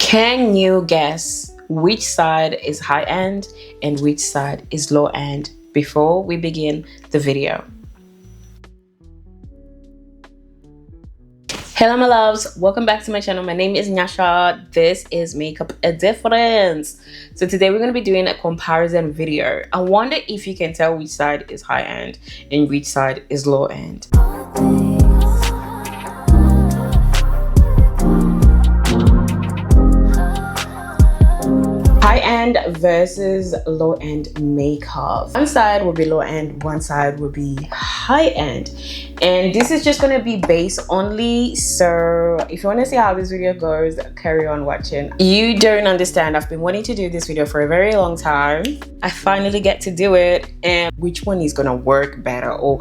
Can you guess which side is high end and which side is low end before we begin the video? Hello my loves, welcome back to my channel. My name is Nyasha. This is Makeup a Difference. So today we're going to be doing a comparison video. I wonder if you can tell which side is high end and which side is low end. High end versus low end makeup. One side will be low end, one side will be high end. And this is just going to be base only. So if you want to see how this video goes, carry on watching. You don't understand. I've been wanting to do this video for a very long time. I finally get to do it. And which one is going to work better? Or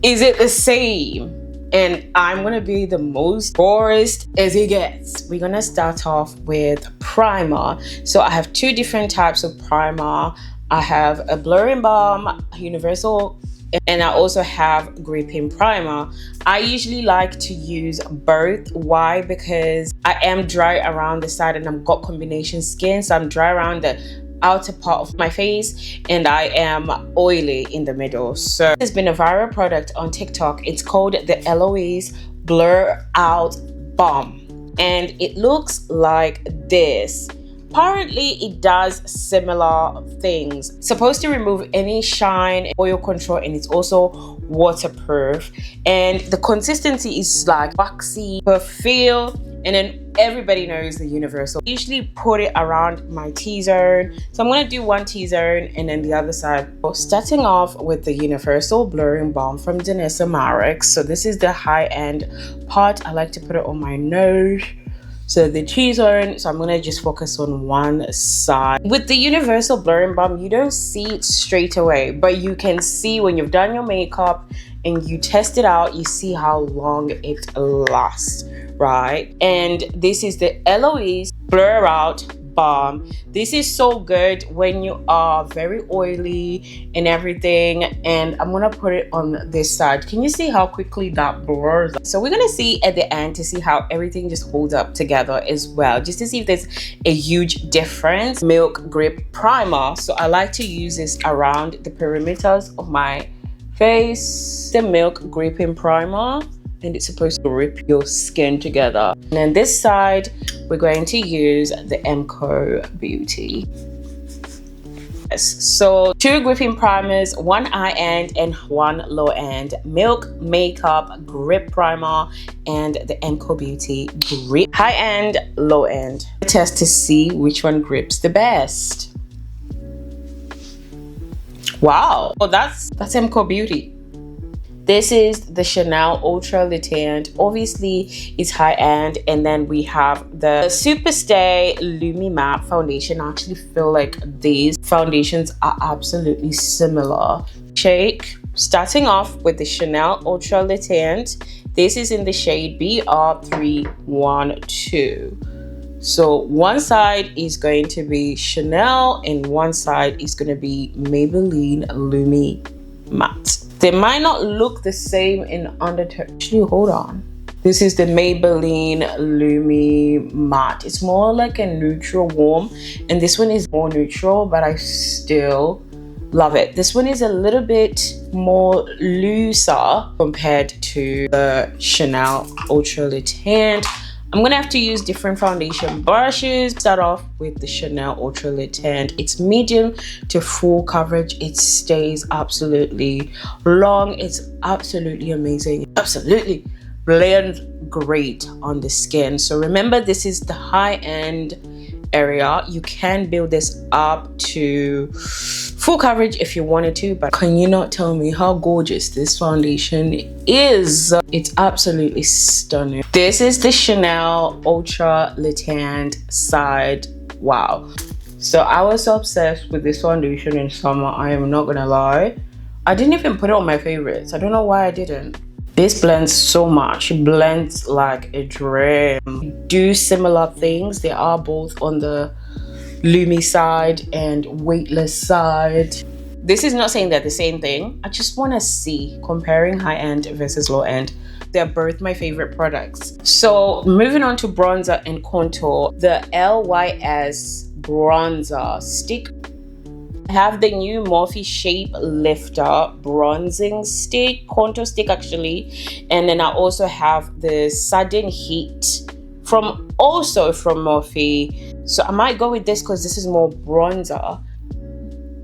is it the same? And I'm gonna be the most forest as it gets. We're gonna start off with primer. So I have two different types of primer. I have a blurring balm, universal, and I also have gripping primer. I usually like to use both. Why? Because I am dry around the side and I've got combination skin, so I'm dry around the outer part of my face and I am oily in the middle. So there's been a viral product on TikTok. It's called the Eloise Blur Out Balm and it looks like this. Apparently it does similar things. It's supposed to remove any shine, oil control, and it's also waterproof, and the consistency is like waxy feel. And then everybody knows the universal. I usually put it around my T-zone. So I'm gonna do one T-zone and then the other side. Starting off with the universal blurring balm from Danessa Myricks. So this is the high-end part. I like to put it on my nose. So the T-zone, so I'm gonna just focus on one side. With the universal blurring balm, you don't see it straight away, but you can see when you've done your makeup and you test it out, you see how long it lasts, right? And this is the Eloise Blur Out Balm. This is so good when you are very oily and everything. And I'm gonna put it on this side. Can you see how quickly that blurs? So we're gonna see at the end to see how everything just holds up together as well, just to see if there's a huge difference. Milk Grip Primer. So I like to use this around the perimeters of my face. The Milk Gripping Primer, and it's supposed to grip your skin together. And then this side we're going to use the Emco Beauty. Yes, so two gripping primers, one high end and one low end. Milk Makeup Grip Primer and the Emco Beauty Grip. High end, low end. Test to see which one grips the best. Wow, well that's Emco Beauty. This is the Chanel Ultra Luteant. Obviously, it's high-end. And then we have the Superstay Lumi Matte Foundation. I actually feel like these foundations are absolutely similar. Shake. Starting off with the Chanel Ultra Luteant. This is in the shade BR312. So one side is going to be Chanel and one side is going to be Maybelline Lumi Matte. They might not look the same in undertone. Actually, hold on. This is the Maybelline Lumi Matte. It's more like a neutral warm, and this one is more neutral, but I still love it. This one is a little bit more looser compared to the Chanel Ultra Luteant. I'm gonna have to use different foundation brushes. Start off with the Chanel Ultra Luteant. It's medium to full coverage. It stays absolutely long. It's absolutely amazing. Absolutely blends great on the skin. So remember, this is the high-end area. You can build this up to full coverage if you wanted to, but can you not tell me how gorgeous this foundation is? It's absolutely stunning. This is the Chanel Ultra Luteant side. Wow. So I was so obsessed with this foundation in summer, I am not gonna lie. I didn't even put it on my favorites. I don't know why I didn't. This blends so much. It blends like a dream. Do similar things. They are both on the Lumi side and weightless side. This is not saying they're the same thing. I just want to see comparing high end versus low end. they're both my favorite products. So moving on to bronzer and contour, the LYS bronzer stick. I have the new Morphe Shape Lifter bronzing stick, contour stick actually, and then I also have the Sudden Heat from Morphe. So I might go with this because this is more bronzer.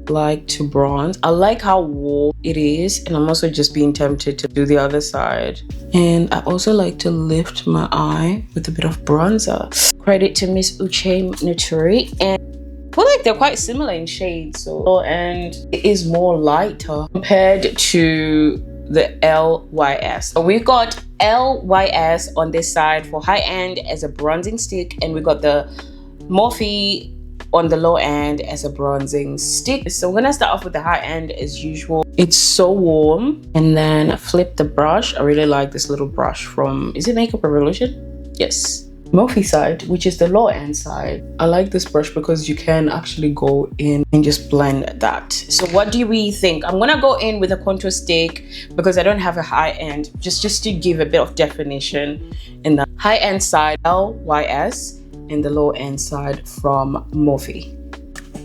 Like to bronze. I like how warm it is, and I'm also just being tempted to do the other side. And I also like to lift my eye with a bit of bronzer. Credit to Miss Uche Naturi, and I feel like they're quite similar in shades, and it is more lighter compared to the LYS. So we've got LYS on this side for high end as a bronzing stick, and we got the Morphe on the low end as a bronzing stick. So we're gonna start off with the high end as usual. It's so warm. And then flip the brush. I really like this little brush from, is it Makeup Revolution? Yes. Morphe side, which is the low end side. I like this brush because you can actually go in and just blend that. So what do we think? I'm gonna go in with a contour stick because I don't have a high end, just to give a bit of definition. In the high end side, LYS, and the low end side from Morphe.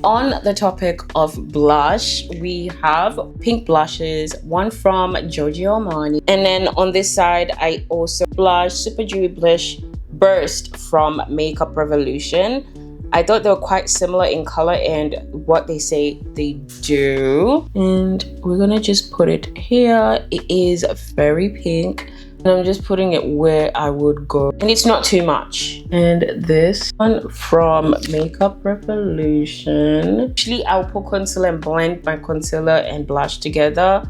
On the topic of blush, we have pink blushes, one from Giorgio Armani, and then on this side I also blush Super Dewy Blush Burst from Makeup Revolution. I thought they were quite similar in color and what they say they do, and we're gonna just put it here. It is very pink, and I'm just putting it where I would go, and it's not too much. And this one from Makeup Revolution, actually I'll put concealer and blend my concealer and blush together,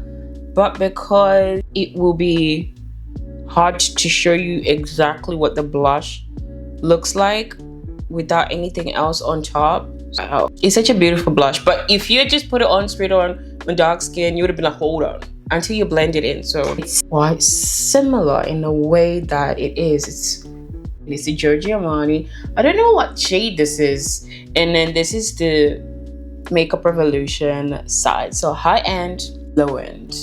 but because it will be hard to show you exactly what the blush looks like without anything else on top. It's such a beautiful blush, but if you just put it on straight on dark skin, you would have been like, hold on, until you blend it in. So it's quite similar in the way that it is. It's the Giorgio Armani. I don't know what shade this is. And then this is the Makeup Revolution side. So high end, low end.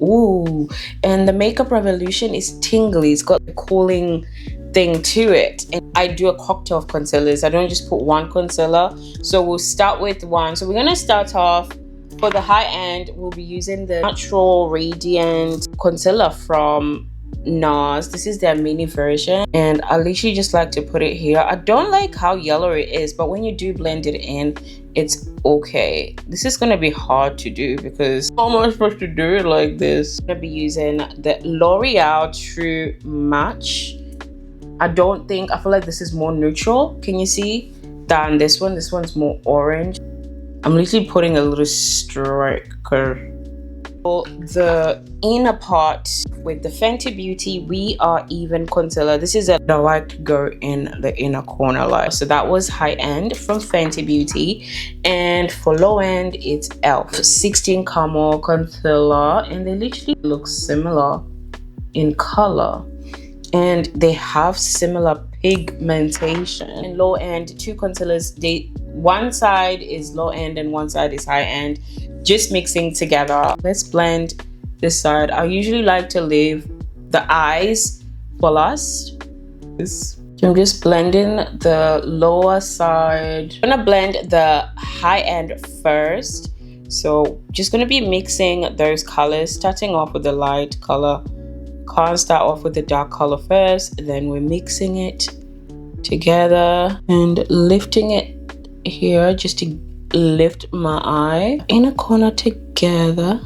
Ooh, and the Makeup Revolution is tingly. It's got a cooling thing to it, and I do a cocktail of concealers. I don't just put one concealer. So we'll start with one. So we're gonna start off for the high end. We'll be using the Natural Radiant concealer from NARS. This is their mini version, and I literally just like to put it here. I don't like how yellow it is, but when you do blend it in, it's okay. This is gonna be hard to do because how am I supposed to do it like this? I'm gonna be using the L'Oreal True Match. I feel like this is more neutral, can you see, than this one. This one's more orange. I'm literally putting a little striker. For the inner part with the Fenty Beauty We Are Even concealer, this is I like to go in the inner corner line. So that was high end from Fenty Beauty, and for low end it's ELF 16 Camo concealer, and they literally look similar in color, and they have similar pigmentation. In low end, two concealers, one side is low end and one side is high end, just mixing together. Let's blend this side. I usually like to leave the eyes for last. I'm just blending the lower side. I'm gonna blend the high end first. So just gonna be mixing those colors, starting off with the light color. Can't start off with the dark color first, then we're mixing it together and lifting it here just to lift my eye in a corner together.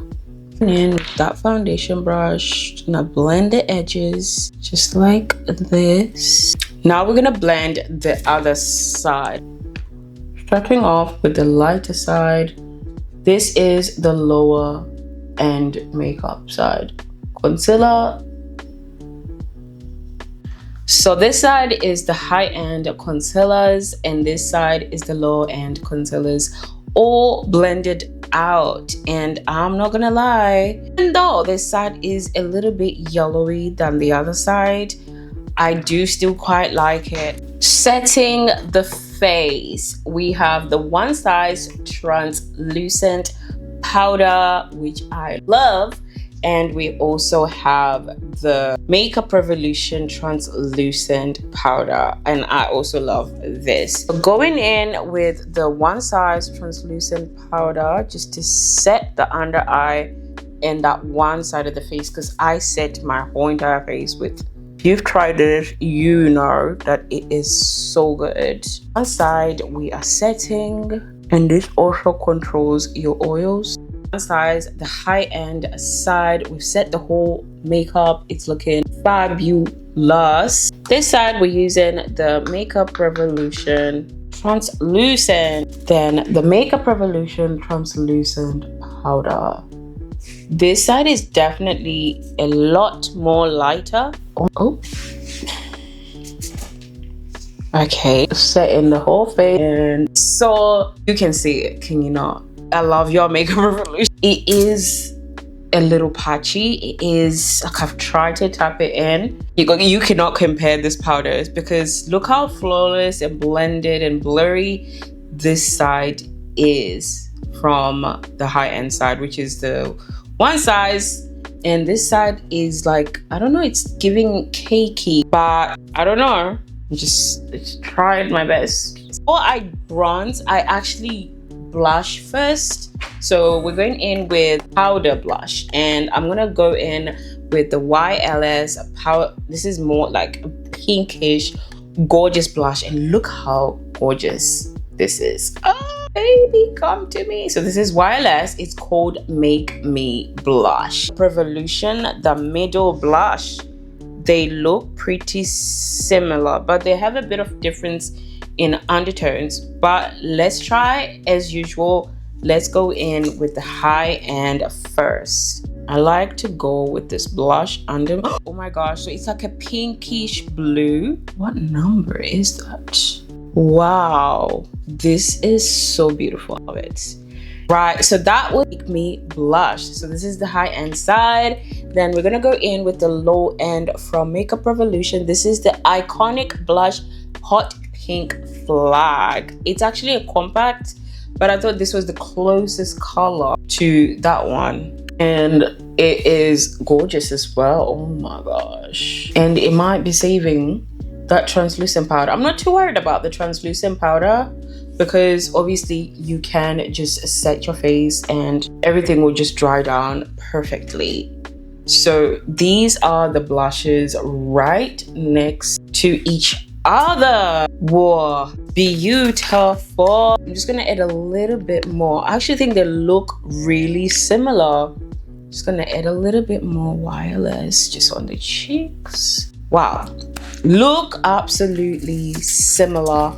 And then with that foundation brush, I'm gonna blend the edges just like this. Now we're gonna blend the other side, starting off with the lighter side. This is the lower end makeup side concealer. So this side is the high-end concealers, and this side is the low-end concealers, all blended out. And I'm not gonna lie, even though this side is a little bit yellowy than the other side, I do still quite like it. Setting the face, we have the One Size translucent powder, which I love. And we also have the Makeup Revolution translucent powder, and I also love this. Going in with the One Size translucent powder just to set the under eye and that one side of the face, because I set my whole entire face with. If you've tried it, you know that it is so good. One side we are setting, and this also controls your oils. One side, the high-end side, we've set the whole makeup. It's looking fabulous. This side we're using the Makeup Revolution translucent, then the Makeup Revolution translucent powder. This side is definitely a lot more lighter. Oh, okay, setting the whole face, and so you can see it, can you not? I love your Makeup Revolution. It is a little patchy. It is like, I've tried to tap it in. You cannot compare this powders, because look how flawless and blended and blurry this side is from the high-end side, which is the One Size. And this side is like, I don't know, it's giving cakey, but I don't know. Just tried my best. Before I bronze, I actually blush first. So we're going in with powder blush, and I'm gonna go in with the YLS powder. This is more like a pinkish gorgeous blush, and look how gorgeous this is. Oh baby, come to me. So this is YLS. It's called Make Me Blush. Revolution, the middle blush, they look pretty similar, but they have a bit of difference in undertones. But let's try as usual. Let's go in with the high end first. I like to go with this blush under. Oh my gosh, so it's like a pinkish blue. What number is that? Wow, this is so beautiful. I love it. Right, so that will make me blush. So this is the high end side. Then we're gonna go in with the low end from Makeup Revolution. This is the iconic blush Hot Pink Flag. It's actually a compact, but I thought this was the closest color to that one. And it is gorgeous as well. Oh my gosh. And it might be saving that translucent powder. I'm not too worried about the translucent powder, because obviously you can just set your face and everything will just dry down perfectly. So these are the blushes right next to each other. Whoa, beautiful. I'm just gonna add a little bit more. I actually think they look really similar. Just gonna add a little bit more YLS just on the cheeks. Wow, look absolutely similar.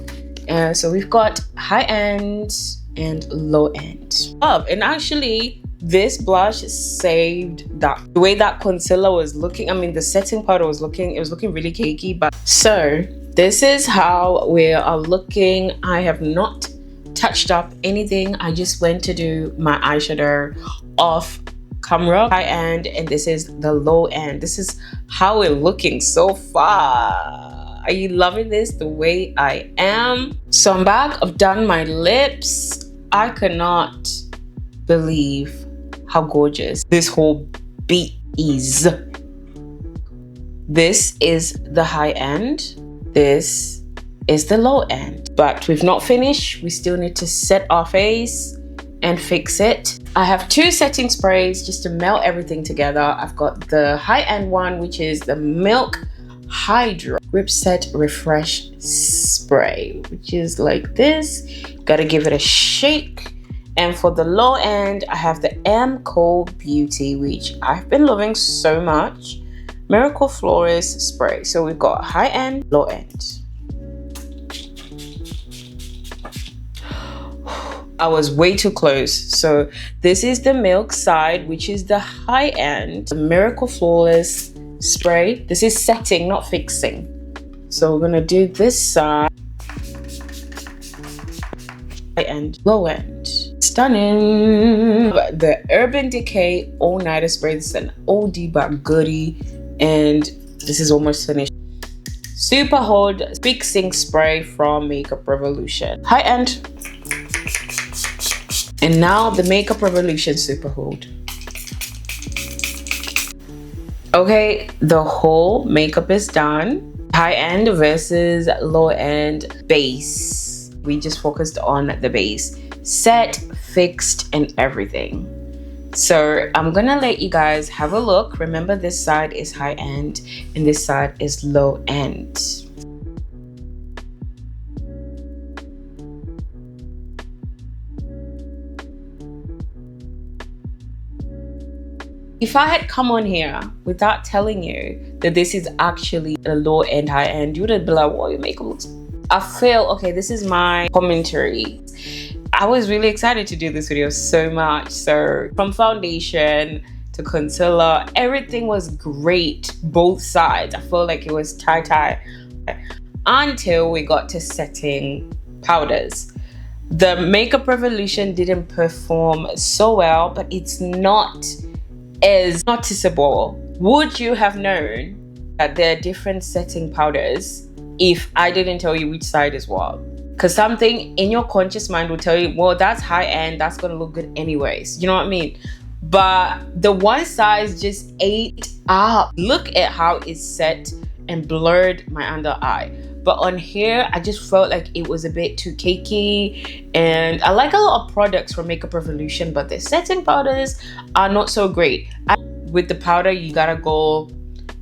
So we've got high end and low end. And actually this blush saved that. The way that concealer was looking, I mean the setting powder was looking, it was looking really cakey. But so this is how we are looking. I have not touched up anything. I just went to do my eyeshadow off camera. High end, and this is the low end. This is how we're looking so far. Are you loving this the way I am? So I'm back. I've done my lips. I cannot believe how gorgeous this whole beat is. This is the high end. This is the low end. But we've not finished. We still need to set our face and fix it. I have two setting sprays just to melt everything together. I've got the high end one, which is the Milk Hydro Grip Set Refresh Spray, which is like this. Gotta give it a shake. And for the low end, I have the MCO Beauty, which I've been loving so much. Miracle Florist Spray. So we've got high end, low end. I was way too close. So this is the Milk side, which is the high end. The Miracle Flawless Spray. This is setting, not fixing. So we're gonna do this side. High end, low end. Stunning. The Urban Decay All Nighter Spray. This is an oldie but goodie, and this is almost finished. Super Hold Fixing Spray from Makeup Revolution. High end. And now the Makeup Revolution Super Hold. Okay, the whole makeup is done. High end versus low end base. We just focused on the base. Set, fixed, and everything. So I'm gonna let you guys have a look. Remember, this side is high end and this side is low end. If I had come on here without telling you that this is actually a low end, high end, you would have been like, "Wow, your makeup looks." I feel okay. This is my commentary. I was really excited to do this video so much. So from foundation to concealer, everything was great. Both sides. I feel like it was tie until we got to setting powders. The Makeup Revolution didn't perform so well, but it's not as noticeable. Would you have known that there are different setting powders if I didn't tell you which side is what? Because something in your conscious mind will tell you, well, that's high end, that's gonna look good anyways. You know what I mean? But the one size just ate up. Look at how it's set and blurred my under eye. But on here, I just felt like it was a bit too cakey. And I like a lot of products from Makeup Revolution, but the setting powders are not so great. With the powder, you gotta go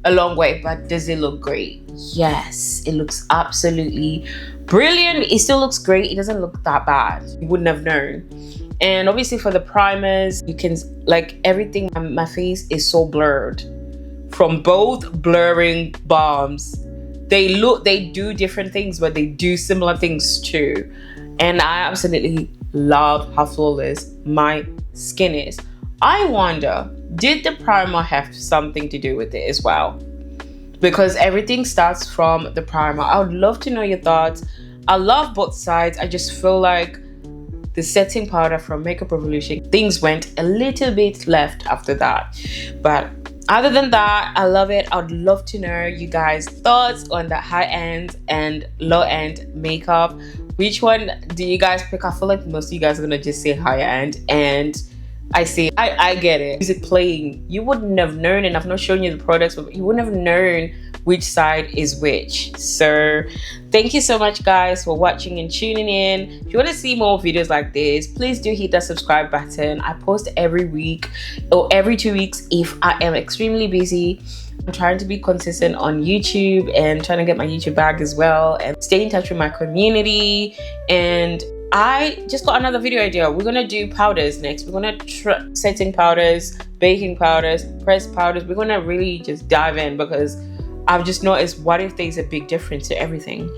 a long way, but does it look great? Yes, it looks absolutely brilliant. It still looks great. It doesn't look that bad. You wouldn't have known. And obviously for the primers, you can, like, everything, my face is so blurred from both blurring balms. They do different things, but they do similar things too. And I absolutely love how flawless my skin is. I wonder, did the primer have something to do with it as well? Because everything starts from the primer. I would love to know your thoughts. I love both sides. I just feel like the setting powder from Makeup Revolution, things went a little bit left after that. But other than that, I love it. I would love to know you guys' thoughts on the high end and low end makeup. Which one do you guys pick? I feel like most of you guys are gonna just say high end, and I get it. Music playing, you wouldn't have known, and I've not shown you the products, but you wouldn't have known which side is which. So thank you so much, guys, for watching and tuning in. If you want to see more videos like this, please do hit that subscribe button. I post every week or every 2 weeks if I am extremely busy. I'm trying to be consistent on YouTube and trying to get my YouTube bag as well and stay in touch with my community. And I just got another video idea. We're gonna do powders next. We're gonna setting powders, baking powders, pressed powders. We're gonna really just dive in because I've just noticed, what if there's a big difference to everything?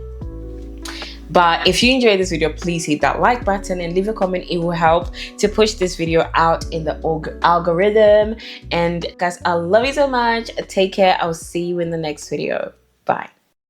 But if you enjoyed this video, please hit that like button and leave a comment. It will help to push this video out in the algorithm. And guys, I love you so much. Take care. I'll see you in the next video. Bye.